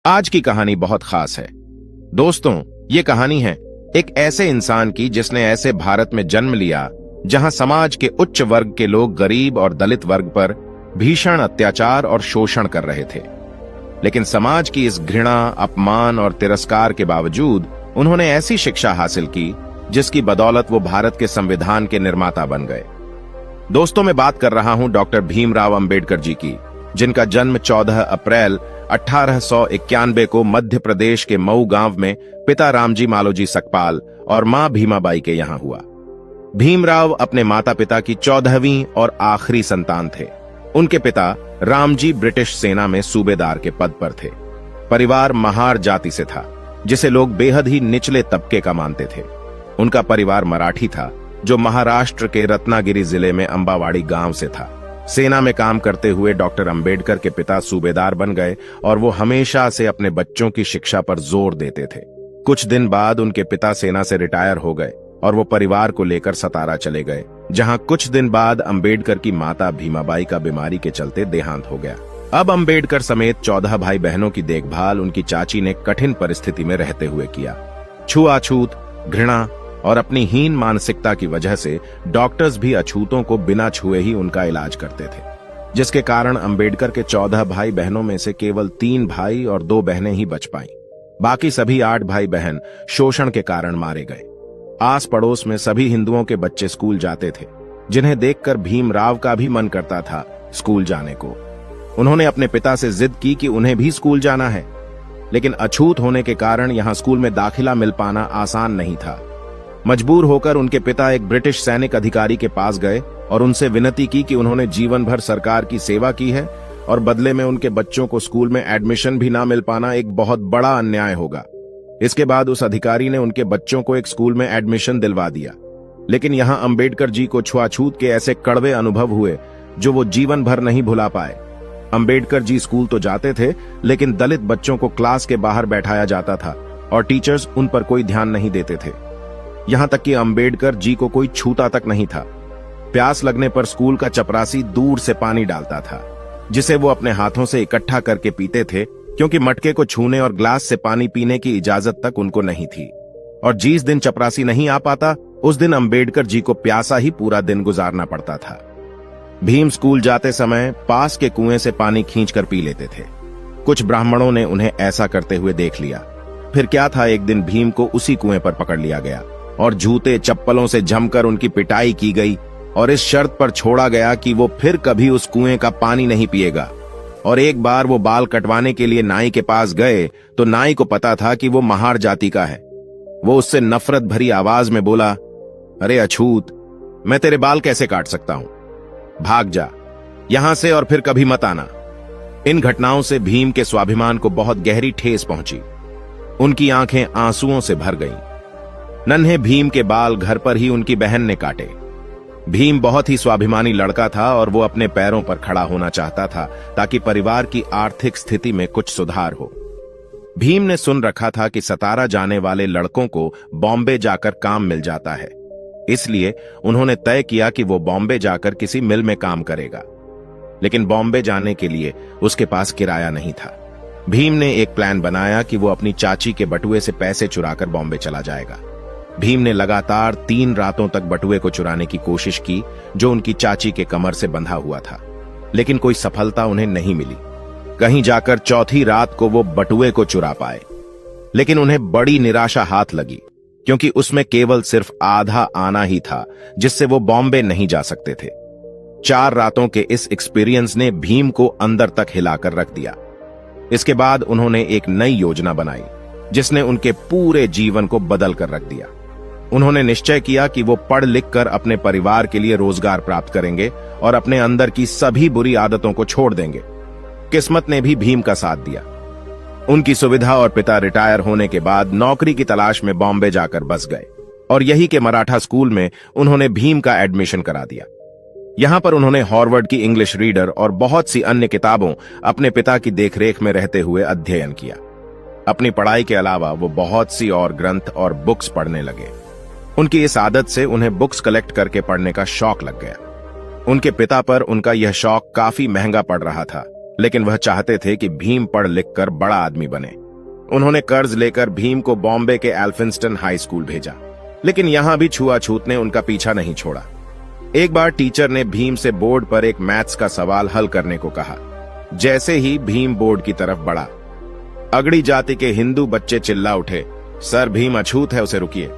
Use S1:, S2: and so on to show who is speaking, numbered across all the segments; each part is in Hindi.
S1: आज की कहानी बहुत खास है। दोस्तों, ये कहानी है एक ऐसे इंसान की जिसने ऐसे भारत में जन्म लिया जहां समाज के उच्च वर्ग के लोग गरीब और दलित वर्ग पर भीषण अत्याचार और शोषण कर रहे थे। लेकिन समाज की इस घृणा, अपमान और तिरस्कार के बावजूद उन्होंने ऐसी शिक्षा हासिल की जिसकी बदौलत वो भारत के संविधान के निर्माता बन गए। दोस्तों, मैं बात कर रहा हूं डॉक्टर भीमराव अंबेडकर जी की, जिनका जन्म 14 अप्रैल 1891 को मध्य प्रदेश के मऊ गांव में पिता रामजी मालोजी सकपाल और मां भीमाबाई के यहां हुआ। भीमराव अपने माता पिता की 14वीं और आखिरी संतान थे। उनके पिता रामजी ब्रिटिश सेना में सूबेदार के पद पर थे। परिवार महार जाति से था, जिसे लोग बेहद ही निचले तबके का मानते थे। उनका परिवार मराठी था, जो महाराष्ट्र के रत्नागिरी जिले में अंबावाड़ी गांव से था। सेना में काम करते हुए डॉक्टर अंबेडकर के पिता सूबेदार बन गए और वो हमेशा से अपने बच्चों की शिक्षा पर जोर देते थे। कुछ दिन बाद उनके पिता सेना से रिटायर हो गए और वो परिवार को लेकर सतारा चले गए, जहां कुछ दिन बाद अंबेडकर की माता भीमाबाई का बीमारी के चलते देहांत हो गया। अब अंबेडकर समेत 14 भाई बहनों की देखभाल उनकी चाची ने कठिन परिस्थिति में रहते हुए किया। छुआछूत, घृणा और अपनी हीन मानसिकता की वजह से डॉक्टर्स भी अछूतों को बिना छुए ही उनका इलाज करते थे, जिसके कारण अंबेडकर के 14 भाई बहनों में से केवल 3 भाई और 2 बहनें ही बच पाईं। बाकी सभी 8 भाई बहन शोषण के कारण मारे गए। आस पड़ोस में सभी हिंदुओं के बच्चे स्कूल जाते थे, जिन्हें देखकर भीमराव का भी मन करता था स्कूल जाने को। उन्होंने अपने पिता से जिद की कि उन्हें भी स्कूल जाना है, लेकिन अछूत होने के कारण यहां स्कूल में दाखिला मिल पाना आसान नहीं था। मजबूर होकर उनके पिता एक ब्रिटिश सैनिक अधिकारी के पास गए और उनसे विनती की कि उन्होंने जीवन भर सरकार की सेवा की है और बदले में उनके बच्चों को स्कूल में एडमिशन भी ना मिल पाना एक बहुत बड़ा अन्याय होगा। इसके बाद उस अधिकारी ने उनके बच्चों को एक स्कूल में एडमिशन दिलवा दिया। लेकिन यहां अंबेडकर जी को छुआछूत के ऐसे कड़वे अनुभव हुए जो वो जीवन भर नहीं भुला पाए। अंबेडकर जी स्कूल तो जाते थे, लेकिन दलित बच्चों को क्लास के बाहर बैठाया जाता था और टीचर्स उन पर कोई ध्यान नहीं देते थे। यहां तक कि अंबेडकर जी को कोई छूता तक नहीं था। प्यास लगने पर स्कूल का चपरासी दूर से पानी डालता था, जिसे वो अपने हाथों से इकट्ठा करके पीते थे, क्योंकि मटके को छूने और ग्लास से पानी पीने की इजाजत तक उनको नहीं थी। और जिस दिन चपरासी नहीं आ पाता, उस दिन अंबेडकर जी को प्यासा ही पूरा दिन गुजारना पड़ता था। भीम स्कूल जाते समय पास के कुएं से पानी खींचकर पी लेते थे। कुछ ब्राह्मणों ने उन्हें ऐसा करते हुए देख लिया। फिर क्या था, एक दिन भीम को उसी कुएं पर पकड़ लिया गया और जूते चप्पलों से जमकर उनकी पिटाई की गई और इस शर्त पर छोड़ा गया कि वो फिर कभी उस कुएं का पानी नहीं पिएगा। और एक बार वो बाल कटवाने के लिए नाई के पास गए तो नाई को पता था कि वो महार जाति का है। वो उससे नफरत भरी आवाज में बोला, अरे अछूत, मैं तेरे बाल कैसे काट सकता हूं? भाग जा यहां से और फिर कभी मत आना। इन घटनाओं से भीम के स्वाभिमान को बहुत गहरी ठेस पहुंची। उनकी आंखें आंसुओं से भर गईं। नन्हे भीम के बाल घर पर ही उनकी बहन ने काटे। भीम बहुत ही स्वाभिमानी लड़का था और वो अपने पैरों पर खड़ा होना चाहता था ताकि परिवार की आर्थिक स्थिति में कुछ सुधार हो। भीम ने सुन रखा था कि सतारा जाने वाले लड़कों को बॉम्बे जाकर काम मिल जाता है, इसलिए उन्होंने तय किया कि वो बॉम्बे जाकर किसी मिल में काम करेगा। लेकिन बॉम्बे जाने के लिए उसके पास किराया नहीं था। भीम ने एक प्लान बनाया कि वो अपनी चाची के बटुए से पैसे चुराकर बॉम्बे चला जाएगा। भीम ने लगातार 3 रातों तक बटुए को चुराने की कोशिश की, जो उनकी चाची के कमर से बंधा हुआ था, लेकिन कोई सफलता उन्हें नहीं मिली। कहीं जाकर चौथी रात को वो बटुए को चुरा पाए, लेकिन उन्हें बड़ी निराशा हाथ लगी, क्योंकि उसमें केवल सिर्फ आधा आना ही था, जिससे वो बॉम्बे नहीं जा सकते थे। 4 रातों के इस एक्सपीरियंस ने भीम को अंदर तक हिलाकर रख दिया। इसके बाद उन्होंने एक नई योजना बनाई, जिसने उनके पूरे जीवन को बदल कर रख दिया। उन्होंने निश्चय किया कि वो पढ़ लिख कर अपने परिवार के लिए रोजगार प्राप्त करेंगे और अपने अंदर की सभी बुरी आदतों को छोड़ देंगे। किस्मत ने भी भीम का साथ दिया। उनकी सुविधा और पिता रिटायर होने के बाद नौकरी की तलाश में बॉम्बे जाकर बस गए और यही के मराठा स्कूल में उन्होंने भीम का एडमिशन करा दिया। यहां पर उन्होंने हॉर्वर्ड की इंग्लिश रीडर और बहुत सी अन्य किताबों अपने पिता की देखरेख में रहते हुए अध्ययन किया। अपनी पढ़ाई के अलावा वो बहुत सी और ग्रंथ और बुक्स पढ़ने लगे। उनकी इस आदत से उन्हें बुक्स कलेक्ट करके पढ़ने का शौक लग गया। उनके पिता पर उनका यह शौक काफी महंगा पड़ रहा था, लेकिन वह चाहते थे कि भीम पढ़ लिख कर बड़ा आदमी बने। उन्होंने कर्ज लेकर भीम को बॉम्बे के एल्फिंस्टन हाई स्कूल भेजा, लेकिन यहां भी छुआछूत ने उनका पीछा नहीं छोड़ा। एक बार टीचर ने भीम से बोर्ड पर एक मैथ्स का सवाल हल करने को कहा। जैसे ही भीम बोर्ड की तरफ बढ़ा, अगड़ी जाति के हिंदू बच्चे चिल्ला उठे, सर भीम अछूत है, उसे रुकिए।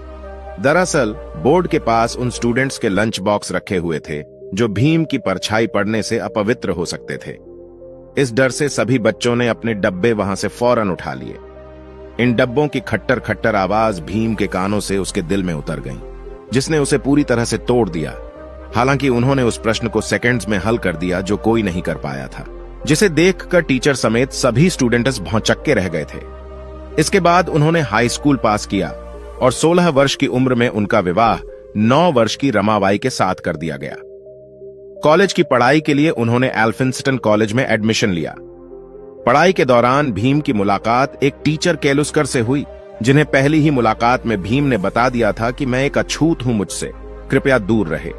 S1: दरअसल बोर्ड के पास उन स्टूडेंट्स के लंच बॉक्स रखे हुए थे जो भीम की परछाई पड़ने से अपवित्र हो सकते थे। इस डर से सभी बच्चों ने अपने डब्बे वहां से फौरन उठा लिए। इन डब्बों की खट्टर खट्टर आवाज भीम के कानों से उसके दिल में उतर गई, जिसने उसे पूरी तरह से तोड़ दिया। हालांकि उन्होंने उस प्रश्न को सेकंड्स में हल कर दिया जो कोई नहीं कर पाया था, जिसे देखकर टीचर समेत सभी स्टूडेंट्स भौंचक्के रह गए थे। इसके बाद उन्होंने हाई स्कूल पास किया और 16 वर्ष की उम्र में उनका विवाह 9 वर्ष की रमाबाई के साथ कर दिया गया। कॉलेज की पढ़ाई के लिए उन्होंने एल्फिंस्टन कॉलेज में एडमिशन लिया। पढ़ाई के दौरान भीम की मुलाकात एक टीचर केलुस्कर से हुई, जिन्हें पहली ही मुलाकात में भीम ने बता दिया था कि मैं एक अछूत हूं, मुझसे कृपया दूर रहे।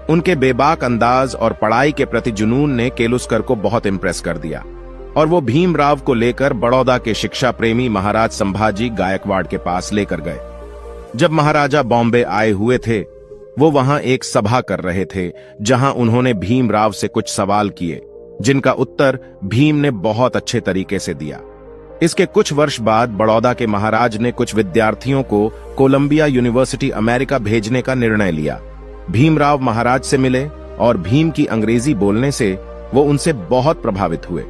S1: उनके बेबाक अंदाज और पढ़ाई के प्रति जुनून ने केलुस्कर को बहुत इंप्रेस कर दिया और वो भीमराव को लेकर बड़ौदा के शिक्षा प्रेमी महाराज संभाजी गायकवाड़ के पास लेकर गए। जब महाराजा बॉम्बे आए हुए थे, वो वहां एक सभा कर रहे थे, जहां उन्होंने भीमराव से कुछ सवाल किए, जिनका उत्तर भीम ने बहुत अच्छे तरीके से दिया। इसके कुछ वर्ष बाद बड़ौदा के महाराज ने कुछ विद्यार्थियों को कोलंबिया यूनिवर्सिटी अमेरिका भेजने का निर्णय लिया। भीमराव महाराज से मिले और भीम की अंग्रेजी बोलने से वो उनसे बहुत प्रभावित हुए।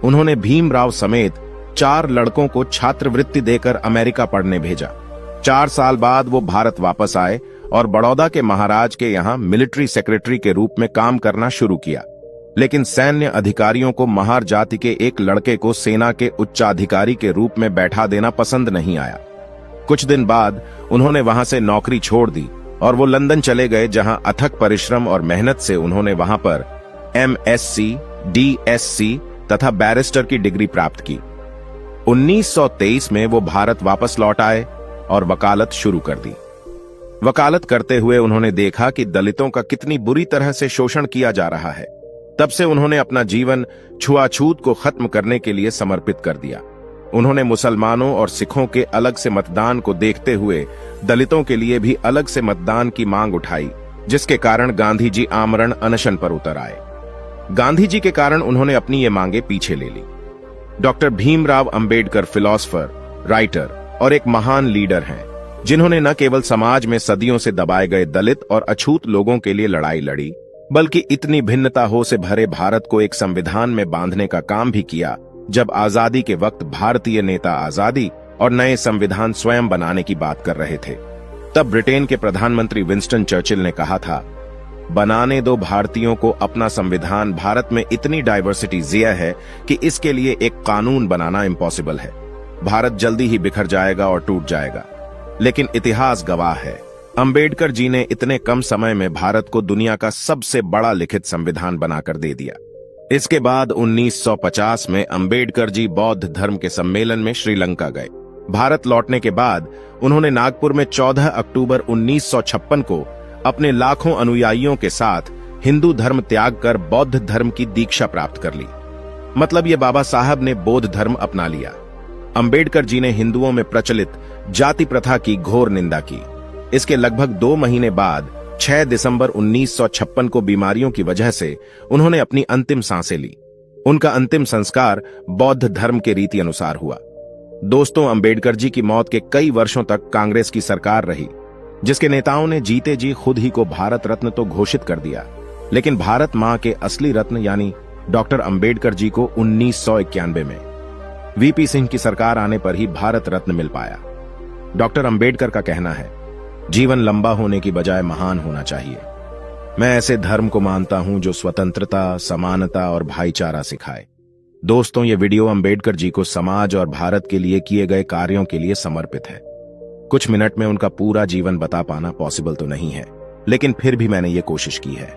S1: उन्होंने भीमराव समेत 4 लड़कों को छात्रवृत्ति देकर अमेरिका पढ़ने भेजा। 4 साल बाद वो भारत वापस आए और बड़ौदा के महाराज के यहाँ मिलिट्री सेक्रेटरी के रूप में काम करना शुरू किया। लेकिन सैन्य अधिकारियों को महार जाति के एक लड़के को सेना के उच्चाधिकारी के रूप में बैठा देना पसंद नहीं आया। कुछ दिन बाद उन्होंने वहां से नौकरी छोड़ दी और वो लंदन चले गए, जहां अथक परिश्रम और मेहनत से उन्होंने वहां पर MSc, DSc तथा बैरिस्टर की डिग्री प्राप्त की। 1923 में वो भारत वापस लौट आए और वकालत शुरू कर दी। वकालत करते हुए उन्होंने देखा कि दलितों का कितनी बुरी तरह से शोषण किया जा रहा है। तब से उन्होंने अपना जीवन छुआछूत को खत्म करने के लिए समर्पित कर दिया। उन्होंने मुसलमानों और सिखों के अलग से मतदान को देखते हुए दलितों के लिए भी अलग से मतदान की मांग उठाई, जिसके कारण गांधी जी आमरण अनशन पर उतर आए। गांधी जी के कारण उन्होंने अपनी ये मांगे पीछे ले ली। Doctor Bhimrao Ambedkar philosopher, writer और एक महान लीडर हैं, जिन्होंने न केवल समाज में सदियों से दबाए गए दलित और अछूत लोगों के लिए लड़ाई लड़ी, बल्कि इतनी भिन्नता हो से भरे भारत को एक संविधान में बांधने का काम भी किया। जब आजादी के वक्त भारतीय नेता आजादी और नए संविधान स्वयं बनाने की बात कर रहे थे, तब ब्रिटेन के प्रधानमंत्री विंस्टन चर्चिल ने कहा था, बनाने दो भारतीयों को अपना संविधान। भारत में इतनी डाइवर्सिटी ज़िया है कि इसके लिए एक कानून बनाना इम्पॉसिबल है। भारत जल्दी ही बिखर जाएगा और टूट जाएगा। लेकिन इतिहास गवाह है, अंबेडकर जी ने इतने कम समय में भारत को दुनिया का सबसे बड़ा लिखित संविधान बनाकर दे दिया। इसके बाद 1950 में अंबेडकर जी बौद्ध धर्म के सम्मेलन में श्रीलंका गए। भारत लौटने के बाद उन्होंने नागपुर में 14 अक्टूबर 1956 को अपने लाखों अनुयायियों के साथ हिंदू धर्म त्याग कर बौद्ध धर्म की दीक्षा प्राप्त कर ली। मतलब ये बाबा साहब ने बौद्ध धर्म अपना लिया। अंबेडकर जी ने हिंदुओं में प्रचलित जाति प्रथा की घोर निंदा की। इसके लगभग 2 महीने बाद 6 दिसंबर 1956 को बीमारियों की वजह से उन्होंने अपनी अंतिम सांसें ली। उनका अंतिम संस्कार बौद्ध धर्म के रीति अनुसार हुआ। दोस्तों, अंबेडकर जी की मौत के कई वर्षों तक कांग्रेस की सरकार रही, जिसके नेताओं ने जीते जी खुद ही को भारत रत्न तो घोषित कर दिया, लेकिन भारत मां के असली रत्न यानी डॉक्टर अंबेडकर जी को 1991 में वीपी सिंह की सरकार आने पर ही भारत रत्न मिल पाया। डॉक्टर अंबेडकर का कहना है, जीवन लंबा होने की बजाय महान होना चाहिए। मैं ऐसे धर्म को मानता हूं जो स्वतंत्रता, समानता और भाईचारा सिखाए। दोस्तों, ये वीडियो अंबेडकर जी को समाज और भारत के लिए किए गए कार्यों के लिए समर्पित है। कुछ मिनट में उनका पूरा जीवन बता पाना पॉसिबल तो नहीं है, लेकिन फिर भी मैंने ये कोशिश की है।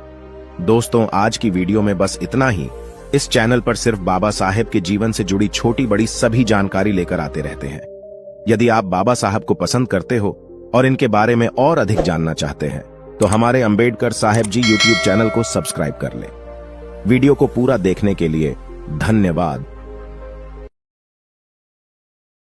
S1: दोस्तों, आज की वीडियो में बस इतना ही। इस चैनल पर सिर्फ बाबा साहेब के जीवन से जुड़ी छोटी बड़ी सभी जानकारी लेकर आते रहते हैं। यदि आप बाबा साहब को पसंद करते हो और इनके बारे में और अधिक जानना चाहते हैं, तो हमारे अंबेडकर साहेब जी यूट्यूब चैनल को सब्सक्राइब कर लें। वीडियो को पूरा देखने के लिए धन्यवाद।